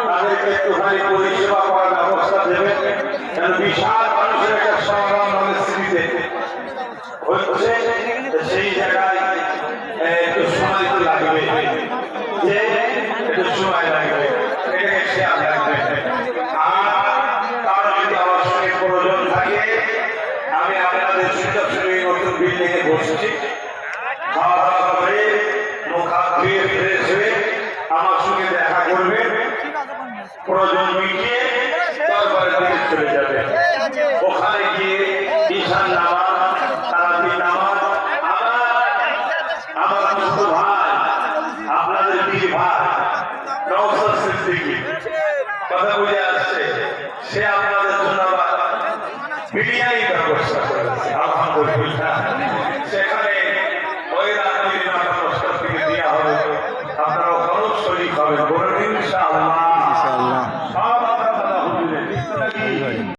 তাদেরকে একটুখানি পরিষেবা করার ব্যবস্থা দেবেন। বিশাল মানুষের একটা সমাগম আমাদের স্মৃতিতে হচ্ছে, সেই জায়গায় একটু সময় তো লাগবে, যে একটু সময় লাগবে, এটাকে খেয়াল রাখবে। আর তার যদি আমার সঙ্গে প্রয়োজন থাকে, আমি আপনাদের সুযোগ নতুন বিল্ডিং এ বসছি, খাওয়া দাওয়া করে মুখ হাত ধুয়ে ফ্রেশ হয়ে আমার সঙ্গে দেখা করবে, প্রয়োজন মিটিয়ে তারপরে দিকে চলে যাবে। ওখানে গিয়ে ঈশান নামাজ, তারাবি নামাজ, আমার ছোট ভাই, আপনাদের বীর ভাই নওশাদ সিদ্দিকী কথা বলে আসছে, সে আপনাদের জন্য বিরিয়ানি ব্যবস্থা করেছে আলহামদুলিল্লাহ। সেখানে ওই রাত্রি 9টা 10টা থেকে দেওয়া হবে, আপনারা খরচ শরীর হবেন।